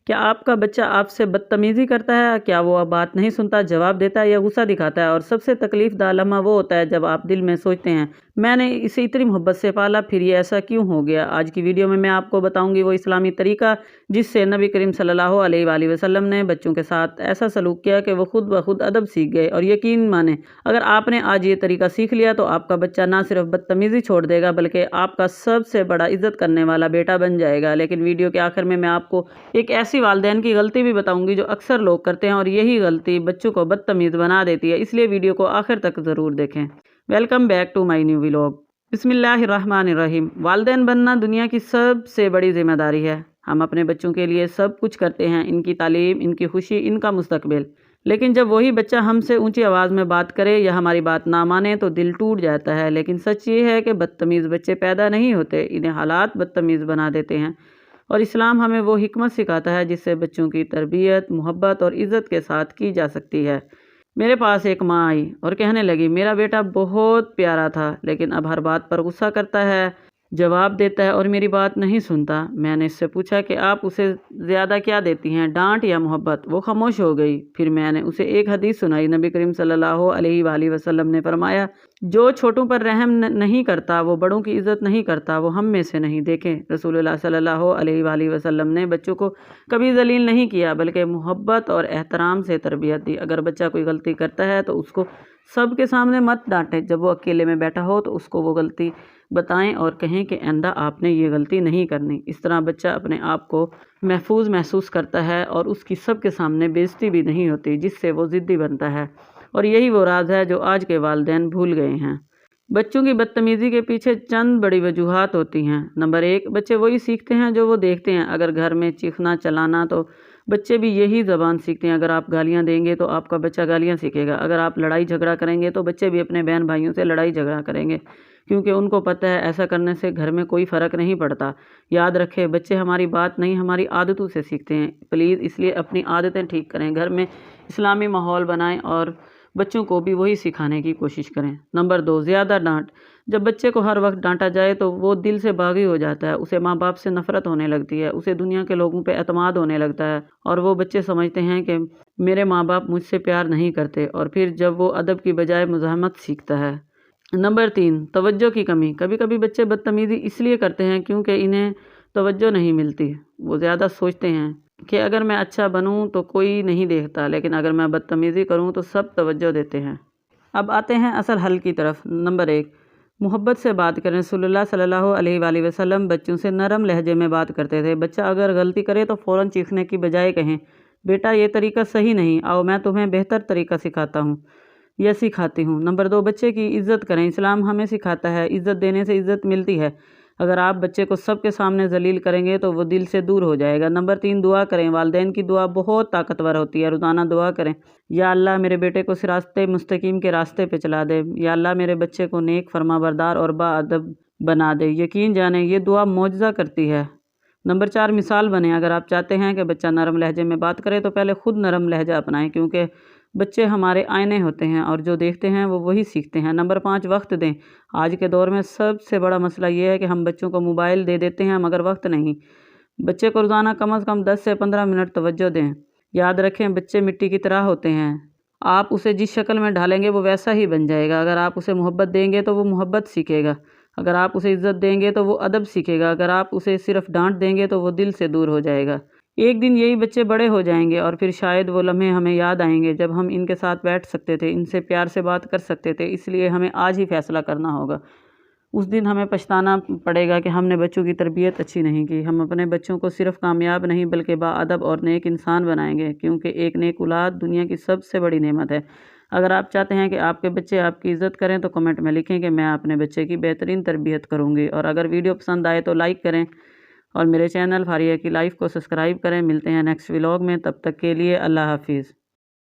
کیا آپ کا بچہ آپ سے بدتمیزی کرتا ہے؟ کیا وہ بات نہیں سنتا، جواب دیتا ہے یا غصہ دکھاتا ہے؟ اور سب سے تکلیف دہ لمحہ وہ ہوتا ہے جب آپ دل میں سوچتے ہیں میں نے اسے اتنی محبت سے پالا، پھر یہ ایسا کیوں ہو گیا؟ آج کی ویڈیو میں آپ کو بتاؤں گی وہ اسلامی طریقہ جس سے نبی کریم صلی اللہ علیہ وآلہ وسلم نے بچوں کے ساتھ ایسا سلوک کیا کہ وہ خود بخود ادب سیکھ گئے۔ اور یقین مانیں اگر آپ نے آج یہ طریقہ سیکھ لیا تو آپ کا بچہ نہ صرف بدتمیزی چھوڑ دے گا بلکہ آپ کا سب سے بڑا عزت کرنے والا بیٹا بن جائے گا۔ لیکن ویڈیو کے آخر میں آپ کو ایک ایسی والدین کی غلطی بھی بتاؤں گی جو اکثر لوگ کرتے ہیں، اور یہی غلطی بچوں کو بدتمیز بنا دیتی ہے، اس لیے ویڈیو کو آخر تک ضرور دیکھیں۔ Welcome back to my new vlog. بسم اللہ الرحمن الرحیم۔ والدین بننا دنیا کی سب سے بڑی ذمہ داری ہے۔ ہم اپنے بچوں کے لیے سب کچھ کرتے ہیں، ان کی تعلیم، ان کی خوشی، ان کا مستقبل۔ لیکن جب وہی بچہ ہم سے اونچی آواز میں بات کرے یا ہماری بات نہ مانے تو دل ٹوٹ جاتا ہے۔ لیکن سچ یہ ہے کہ بدتمیز بچے پیدا نہیں ہوتے، انہیں حالات بدتمیز بنا دیتے ہیں۔ اور اسلام ہمیں وہ حکمت سکھاتا ہے جس سے بچوں کی تربیت محبت اور عزت کے ساتھ کی جا سکتی ہے۔ میرے پاس ایک ماں آئی اور کہنے لگی میرا بیٹا بہت پیارا تھا لیکن اب ہر بات پر غصہ کرتا ہے، جواب دیتا ہے اور میری بات نہیں سنتا۔ میں نے اس سے پوچھا کہ آپ اسے زیادہ کیا دیتی ہیں، ڈانٹ یا محبت؟ وہ خاموش ہو گئی۔ پھر میں نے اسے ایک حدیث سنائی۔ نبی کریم صلی اللہ علیہ وآلہ وسلم نے فرمایا جو چھوٹوں پر رحم نہیں کرتا وہ بڑوں کی عزت نہیں کرتا، وہ ہم میں سے نہیں۔ دیکھیں رسول اللہ صلی اللہ علیہ وآلہ وسلم نے بچوں کو کبھی ذلیل نہیں کیا بلکہ محبت اور احترام سے تربیت دی۔ اگر بچہ کوئی غلطی کرتا ہے تو اس کو سب کے سامنے مت ڈانٹیں، جب وہ اکیلے میں بیٹھا ہو تو اس کو وہ غلطی بتائیں اور کہیں کہ آئندہ آپ نے یہ غلطی نہیں کرنی۔ اس طرح بچہ اپنے آپ کو محفوظ محسوس کرتا ہے اور اس کی سب کے سامنے بے عزتی بھی نہیں ہوتی، جس سے وہ ضدی بنتا ہے۔ اور یہی وہ راز ہے جو آج کے والدین بھول گئے ہیں۔ بچوں کی بدتمیزی کے پیچھے چند بڑی وجوہات ہوتی ہیں۔ نمبر 1، بچے وہی سیکھتے ہیں جو وہ دیکھتے ہیں۔ اگر گھر میں چیخنا چلانا تو بچے بھی یہی زبان سیکھتے ہیں۔ اگر آپ گالیاں دیں گے تو آپ کا بچہ گالیاں سیکھے گا۔ اگر آپ لڑائی جھگڑا کریں گے تو بچے بھی اپنے بہن بھائیوں سے لڑائی جھگڑا کریں گے، کیونکہ ان کو پتہ ہے ایسا کرنے سے گھر میں کوئی فرق نہیں پڑتا۔ یاد رکھیں بچے ہماری بات نہیں ہماری عادتوں سے سیکھتے ہیں۔ پلیز اس لیے اپنی عادتیں ٹھیک کریں، گھر میں اسلامی ماحول بنائیں اور بچوں کو بھی وہی سکھانے کی کوشش کریں۔ نمبر 2، زیادہ ڈانٹ۔ جب بچے کو ہر وقت ڈانٹا جائے تو وہ دل سے باغی ہو جاتا ہے، اسے ماں باپ سے نفرت ہونے لگتی ہے، اسے دنیا کے لوگوں پہ اعتماد ہونے لگتا ہے اور وہ بچے سمجھتے ہیں کہ میرے ماں باپ مجھ سے پیار نہیں کرتے، اور پھر جب وہ ادب کی بجائے مزاحمت سیکھتا ہے۔ نمبر 3، توجہ کی کمی۔ کبھی کبھی بچے بدتمیزی اس لیے کرتے ہیں کیونکہ انہیں توجہ نہیں ملتی۔ وہ زیادہ سوچتے ہیں کہ اگر میں اچھا بنوں تو کوئی نہیں دیکھتا، لیکن اگر میں بدتمیزی کروں تو سب توجہ دیتے ہیں۔ اب آتے ہیں اصل حل کی طرف۔ نمبر 1، محبت سے بات کریں۔ رسول اللہ صلی اللہ علیہ وآلہ وسلم بچوں سے نرم لہجے میں بات کرتے تھے۔ بچہ اگر غلطی کرے تو فوراً چیخنے کی بجائے کہیں بیٹا یہ طریقہ صحیح نہیں، آؤ میں تمہیں بہتر طریقہ سکھاتا ہوں یا سکھاتی ہوں۔ نمبر 2، بچے کی عزت کریں۔ اسلام ہمیں سکھاتا ہے عزت دینے سے عزت ملتی ہے۔ اگر آپ بچے کو سب کے سامنے ذلیل کریں گے تو وہ دل سے دور ہو جائے گا۔ نمبر 3، دعا کریں۔ والدین کی دعا بہت طاقتور ہوتی ہے۔ روزانہ دعا کریں، یا اللہ میرے بیٹے کو صراط مستقیم کے راستے پہ چلا دے، یا اللہ میرے بچے کو نیک فرما بردار اور باادب بنا دے۔ یقین جانیں یہ دعا معجزہ کرتی ہے۔ نمبر 4، مثال بنیں۔ اگر آپ چاہتے ہیں کہ بچہ نرم لہجے میں بات کرے تو پہلے خود نرم لہجہ اپنائیں، کیونکہ بچے ہمارے آئینے ہوتے ہیں اور جو دیکھتے ہیں وہ وہی سیکھتے ہیں۔ نمبر 5، وقت دیں۔ آج کے دور میں سب سے بڑا مسئلہ یہ ہے کہ ہم بچوں کو موبائل دے دیتے ہیں مگر وقت نہیں۔ بچے کو روزانہ کم از کم 10 سے 15 منٹ توجہ دیں۔ یاد رکھیں بچے مٹی کی طرح ہوتے ہیں، آپ اسے جس شکل میں ڈالیں گے وہ ویسا ہی بن جائے گا۔ اگر آپ اسے محبت دیں گے تو وہ محبت سیکھے گا، اگر آپ اسے عزت دیں گے تو وہ ادب سیکھے گا، اگر آپ اسے صرف ڈانٹ دیں گے تو وہ دل سے دور ہو جائے گا۔ ایک دن یہی بچے بڑے ہو جائیں گے اور پھر شاید وہ لمحے ہمیں یاد آئیں گے جب ہم ان کے ساتھ بیٹھ سکتے تھے، ان سے پیار سے بات کر سکتے تھے۔ اس لیے ہمیں آج ہی فیصلہ کرنا ہوگا۔ اس دن ہمیں پچھتانا پڑے گا کہ ہم نے بچوں کی تربیت اچھی نہیں کی۔ ہم اپنے بچوں کو صرف کامیاب نہیں بلکہ باادب اور نیک انسان بنائیں گے، کیونکہ ایک نیک اولاد دنیا کی سب سے بڑی نعمت ہے۔ اگر آپ چاہتے ہیں کہ آپ کے بچے آپ کی عزت کریں تو کمنٹ میں لکھیں کہ میں اپنے بچے کی بہترین تربیت کروں گی، اور اگر ویڈیو پسند آئے تو لائک کریں اور میرے چینل فاریہ کی لائف کو سبسکرائب کریں۔ ملتے ہیں نیکسٹ ولاگ میں، تب تک کے لیے اللہ حافظ۔